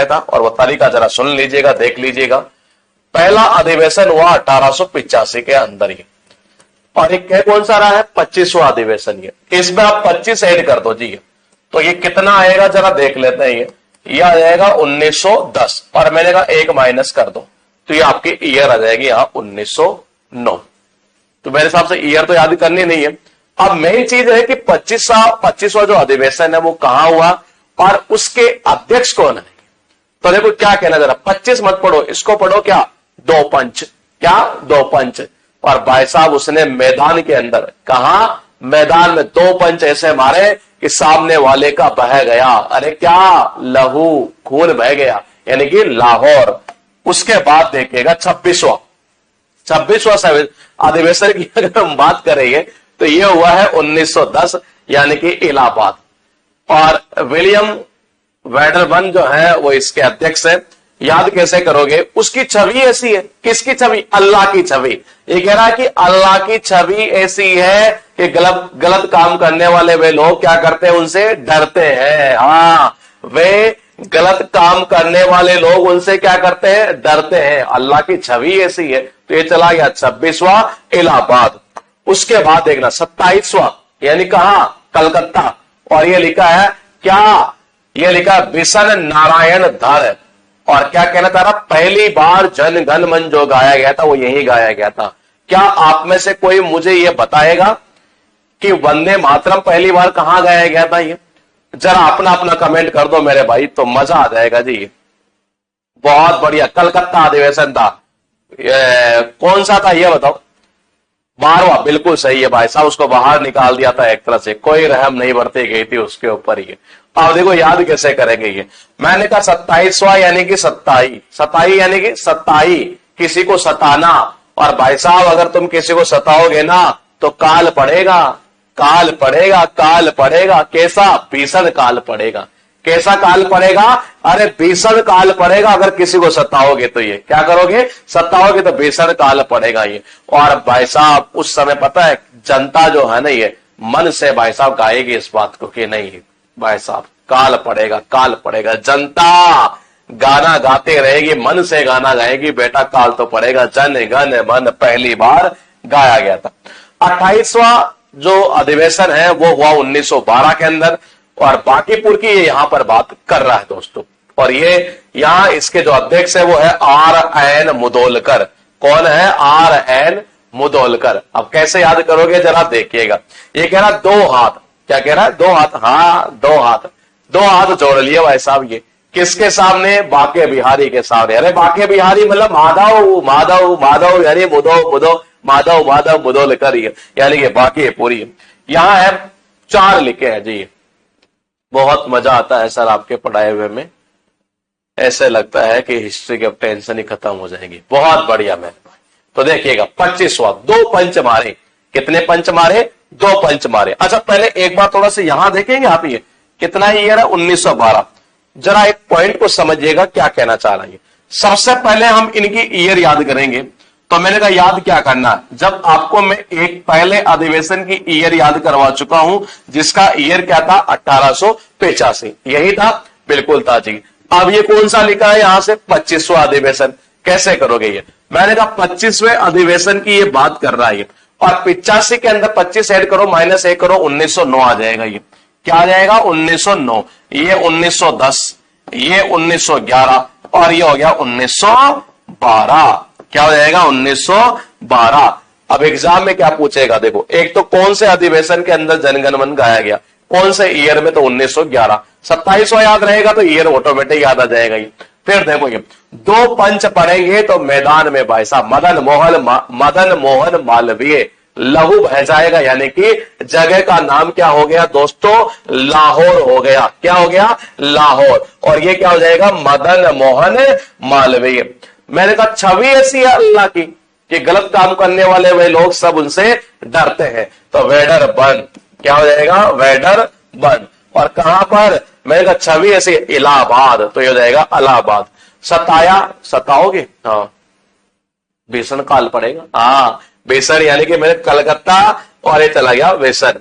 था, और वो तरीका जरा सुन लीजिएगा, देख लीजिएगा। पहला अधिवेशन हुआ 1885 के अंदर ही, और एक कौन सा रहा है 25वां अधिवेशन। ये इसमें आप 25 ऐड कर दो जी, तो ये कितना आएगा जरा देख लेते हैं। ये आ जाएगा 1910, और मैंने कहा एक माइनस कर दो, तो ये आपकी ईयर आ जाएगी यहाँ 1909। तो मेरे हिसाब से ईयर तो याद करनी नहीं है। अब मेन चीज है कि 25वां जो अधिवेशन है वो कहां हुआ और उसके अध्यक्ष कौन है। तो देखो क्या कहना, जरा 25 मत पढ़ो, इसको पढ़ो क्या, दो पंच, क्या दो पंच। और भाई साहब उसने मैदान के अंदर, कहा मैदान में दो पंच ऐसे मारे कि सामने वाले का बह गया, अरे क्या लहू खून बह गया, यानी कि लाहौर। उसके बाद देखिएगा 26वां अधिवेशन की अगर हम बात करेंगे तो ये हुआ है 1910, यानी कि इलाहाबाद। और विलियम वेडरबर्न जो है वो इसके अध्यक्ष है। याद कैसे करोगे, उसकी छवि ऐसी है, किसकी छवि, अल्लाह की छवि। ये कह रहा है कि अल्लाह की छवि ऐसी है कि गलत काम करने वाले वे लोग क्या करते हैं, उनसे डरते हैं। हाँ, वे गलत काम करने वाले लोग उनसे क्या करते हैं, डरते हैं। अल्लाह की छवि ऐसी है। तो ये चला गया 26वां इलाहाबाद। उसके बाद देखना 27वां, यानी कहा कलकत्ता, और ये लिखा है क्या, ये लिखा बिशन नारायण धर। और क्या कहना चाह रहा, पहली बार जन गण मन जो गाया गया था वो यही गाया गया था। क्या आप में से कोई मुझे ये बताएगा कि वंदे मातरम पहली बार कहां गाया गया था? ये जरा अपना अपना कमेंट कर दो मेरे भाई, तो मजा आ जाएगा जी। बहुत बढ़िया, कलकत्ता अधिवेशन था। कौन सा था ये बताओ? 12वां, बिल्कुल सही है भाई साहब, उसको बाहर निकाल दिया था एक तरह से, कोई रहम नहीं बरती गई थी उसके ऊपर। ये अब देखो याद कैसे करेंगे ये। मैंने कहा 27वां यानी कि सताई यानी कि सताई, किसी को सताना। और भाई साहब अगर तुम किसी को सताओगे ना तो काल पड़ेगा, काल पड़ेगा, काल पड़ेगा। कैसा, भीषण काल पड़ेगा। कैसा काल पड़ेगा, अरे भीषण काल पड़ेगा। अगर किसी को सताओगे तो ये क्या करोगे, सताओगे तो भीषण काल पड़ेगा ये। और भाई साहब उस समय पता है जनता जो है ना ये मन से भाई साहब गाएगी इस बात को कि नहीं भाई साहब काल पड़ेगा, काल पड़ेगा। जनता गाना गाते रहेगी, मन से गाना गाएगी, बेटा काल तो पड़ेगा। जन गण मन पहली बार गाया गया था। 28वां जो अधिवेशन है वो हुआ 1912 के अंदर, और बांकीपुर की ये यहां पर बात कर रहा है दोस्तों। और ये यहां इसके जो अध्यक्ष है वो है R.N. मुदोलकर। कौन है, R.N. मुदोलकर। अब कैसे याद करोगे जरा देखिएगा। ये कह रहा दो हाथ, क्या कह रहा है, दो हाथ, हाँ दो हाथ जोड़ लिए भाई साहब। ये किसके सामने, बांके बिहारी के सामने। अरे बांके बिहारी मतलब माधव माधव माधव, यानी मुदो माधव माधव मुदोलकर, यानी कि बाकी पूरी। यहां है 4 लिखे हैं जी। बहुत मजा आता है सर आपके पढ़ाए हुए में, ऐसे लगता है कि हिस्ट्री की अब टेंशन ही खत्म हो जाएगी। बहुत बढ़िया मैम। तो देखिएगा 25वां, 2 पंच मारे। कितने पंच मारे, 2 पंच मारे। अच्छा पहले एक बार थोड़ा सा यहां देखेंगे आप, ये कितना ईयर है 1912। जरा एक पॉइंट को समझिएगा क्या कहना चाह रहा है। सबसे पहले हम इनकी ईयर याद करेंगे। तो मैंने कहा याद क्या करना, जब आपको मैं एक पहले अधिवेशन की ईयर याद करवा चुका हूं जिसका ईयर क्या था 1885, यही था, बिल्कुल था जी। अब ये कौन सा लिखा है यहां से, 25वां अधिवेशन। कैसे करोगे ये, मैंने कहा 25वें अधिवेशन की ये बात कर रहा है। और 85 के अंदर 25 ऐड करो, -1 करो, 1909 आ जाएगा। ये क्या आ जाएगा, 1909। ये 1910, ये 1911, और ये हो गया 1912। क्या हो जाएगा, 1912। अब एग्जाम में क्या पूछेगा, देखो एक तो कौन से अधिवेशन के अंदर जनगण मन गाया गया, कौन से ईयर में, तो 1911। 27वां याद रहेगा तो ईयर ऑटोमेटिक याद आ जाएगा। ये फिर देखो ये 2 पंच पढ़ेंगे तो मैदान में भाई साहब मदन मोहन मालवीय, लहू बह जाएगा, यानी कि जगह का नाम क्या हो गया दोस्तों, लाहौर हो गया। क्या हो गया, लाहौर। और ये क्या हो जाएगा, मदन मोहन मालवीय। मैंने कहा छवि ऐसी है अल्लाह की कि गलत काम करने वाले वे लोग सब उनसे डरते हैं। तो वेडरबर्न क्या हो जाएगा, वेडरबर्न। और कहां पर, मैंने कहा छवि ऐसी, इलाहाबाद, तो ये हो जाएगा इलाहाबाद। सताया, सताओगे, हाँ भीषण काल पड़ेगा। हाँ भीषण, यानी कि मैंने कलकत्ता, और ये चला गया भीषण।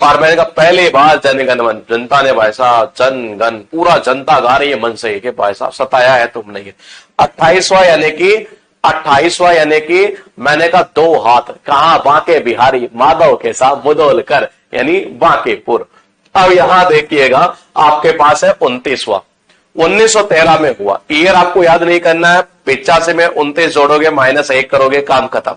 और मैंने कहा पहली बार जनगण मन, जनता ने भाई साहब जनगण पूरा जनता गा रही है मन से कि भाई साहब सताया है तुमने ये। 28वां यानी कि मैंने कहा दो हाथ कहा बांके बिहारी माधव के साथ मुदोल कर यानी बांकेपुर। अब यहां देखिएगा आपके पास है 29वां, 1913 में हुआ। ईयर आपको याद नहीं करना है, 85 में 29 जोड़ोगे -1 करोगे काम खत्म।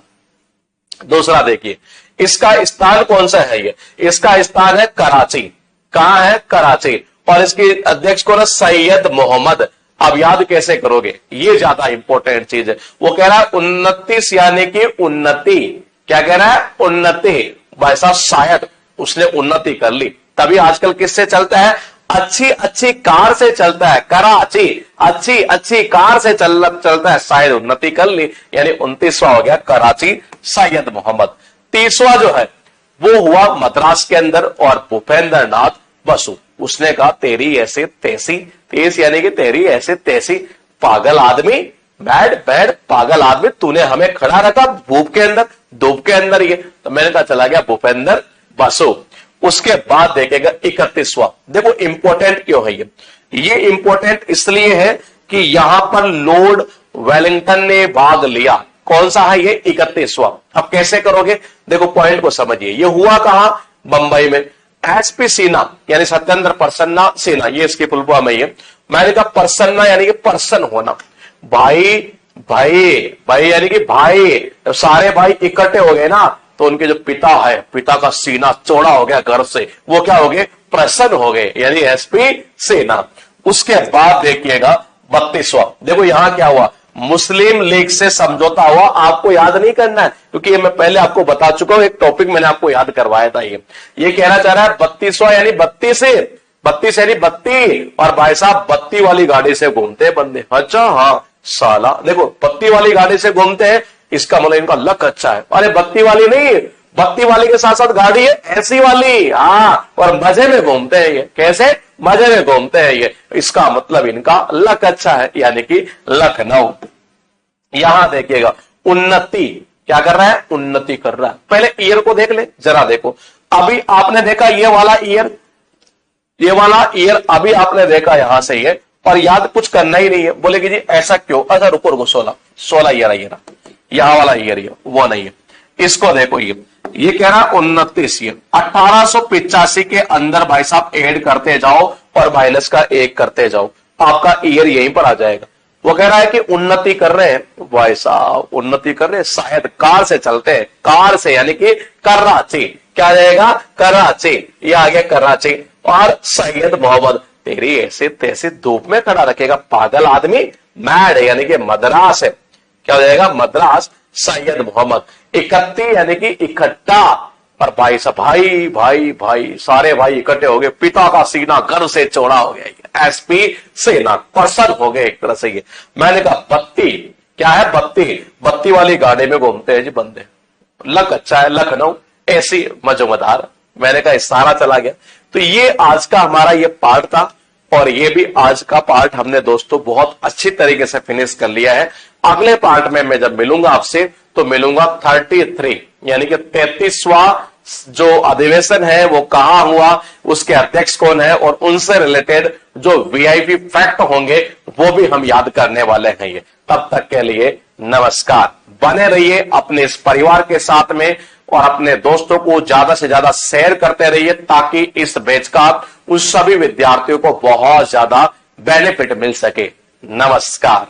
दूसरा देखिए इसका स्थान कौन सा है, ये इसका स्थान है कराची। कहां है? कराची। और इसकी अध्यक्ष कौन है? सैयद मोहम्मद। अब याद कैसे करोगे, ये ज्यादा इंपॉर्टेंट चीज है। वो कह रहा है 29 यानी कि उन्नति। क्या कह रहा है? उन्नति। भाई साहब शायद उसने उन्नति कर ली, तभी आजकल किससे चलता है? अच्छी कार से चलता है। कराची अच्छी कार से चलता है, शायद उन्नति कर ली, यानी 29वां हो गया कराची सैयद मोहम्मद। 30वां जो है वो हुआ मद्रास के अंदर और भूपेंद्र नाथ बसु। उसने कहा तेरी ऐसे तैसी, तेज यानी कि तेरी ऐसे तैसी, पागल आदमी, बैड पागल आदमी, तूने हमें खड़ा रखा धूप के अंदर ये। तो मैंने कहा चला गया भूपेंद्र बसु। उसके बाद देखेगा 31वां। देखो इंपॉर्टेंट क्यों है ये इंपॉर्टेंट इसलिए है कि यहां पर लॉर्ड वेलिंगटन ने भाग लिया। कौन सा है ये? 31वां। अब कैसे करोगे, देखो पॉइंट को समझिए। ये हुआ कहां? बंबई में। एसपी सिन्हा यानी सत्येंद्र प्रसन्ना सिन्हा, ये इसकी फुल फॉर्म है ये। मैंने कहा प्रसन्ना यानी कि पर्सन होना। भाई यानी कि भाई, सारे भाई इकट्ठे हो गए ना, तो उनके जो पिता है, पिता का सीना चौड़ा हो गया घर से, वो क्या हो गए? प्रसन्न हो गए, यानी एसपी सिन्हा। उसके बाद देखिएगा 32वां। देखो यहां क्या हुआ? मुस्लिम लीग से समझौता हुआ। आपको याद नहीं करना है क्योंकि मैं पहले आपको बता चुका हूं, एक टॉपिक मैंने आपको याद करवाया था। ये कहना चाह रहा है 32वां यानी 32 यानी बत्ती। और भाई साहब बत्ती वाली गाड़ी से घूमते हैं बंदे। अच्छा हाँ साला, देखो बत्ती वाली गाड़ी से घूमते हैं, इसका मतलब इनका लक अच्छा है। अरे बत्ती वाली नहीं, बत्ती वाली के साथ साथ गाड़ी है ऐसी वाली, हाँ, और मजे में घूमते हैं ये। कैसे? मजे में घूमते हैं ये, इसका मतलब इनका लक अच्छा है, यानी कि लखनऊ। यहां देखिएगा उन्नति क्या कर रहा है? उन्नति कर रहा है। पहले ईयर को देख ले जरा, देखो अभी आपने देखा ये वाला ईयर अभी आपने देखा यहां से ये, और याद कुछ करना ही नहीं है। बोले कि जी ऐसा क्यों? अच्छा रुको 16 ईयर है, यहां वाला ईयर वो नहीं है। इसको देखो ये कह रहा 29 ईयर। 1885 के अंदर भाई साहब ऐड करते जाओ और माइनस का 1 करते जाओ, आपका ईयर यहीं पर आ जाएगा। वो कह रहा है कि उन्नति कर रहे हैं भाई साहब, उन्नति कर रहे हैं, शायद कार से चलते हैं, कार से यानी कि कराची। क्या जाएगा? कराची। ये आ गया कराची। और सैयद मोहम्मद, तेरी ऐसे तैसे धूप में खड़ा रखेगा पागल आदमी, मैड यानी कि मद्रास है। क्या हो जाएगा? मद्रास सैयद मोहम्मद। 31 यानी कि इकट्ठा। और भाई साहब भाई सारे भाई इकट्ठे हो गए, पिता का सीना घर से चौड़ा हो गया, एसपी सेना पर्सन हो गए एक तरह से ये। मैंने कहा बत्ती क्या है? बत्ती वाली गाड़ी में घूमते हैं जी बंदे, लक अच्छा है, लखनऊ ऐसी मजोमदार। मैंने कहा सारा चला गया। तो ये आज का हमारा ये पार्ट था, और ये भी आज का पार्ट हमने दोस्तों बहुत अच्छी तरीके से फिनिश कर लिया है। अगले पार्ट में मैं जब मिलूंगा आपसे तो मिलूंगा 33 यानी कि 33वां जो अधिवेशन है वो कहां हुआ, उसके अध्यक्ष कौन है, और उनसे रिलेटेड जो वीआईपी फैक्ट होंगे वो भी हम याद करने वाले हैं। ये तब तक के लिए नमस्कार। बने रहिए अपने इस परिवार के साथ में और अपने दोस्तों को ज्यादा से ज्यादा शेयर करते रहिए, ताकि इस बैच का उन सभी विद्यार्थियों को बहुत ज्यादा बेनिफिट मिल सके। नमस्कार।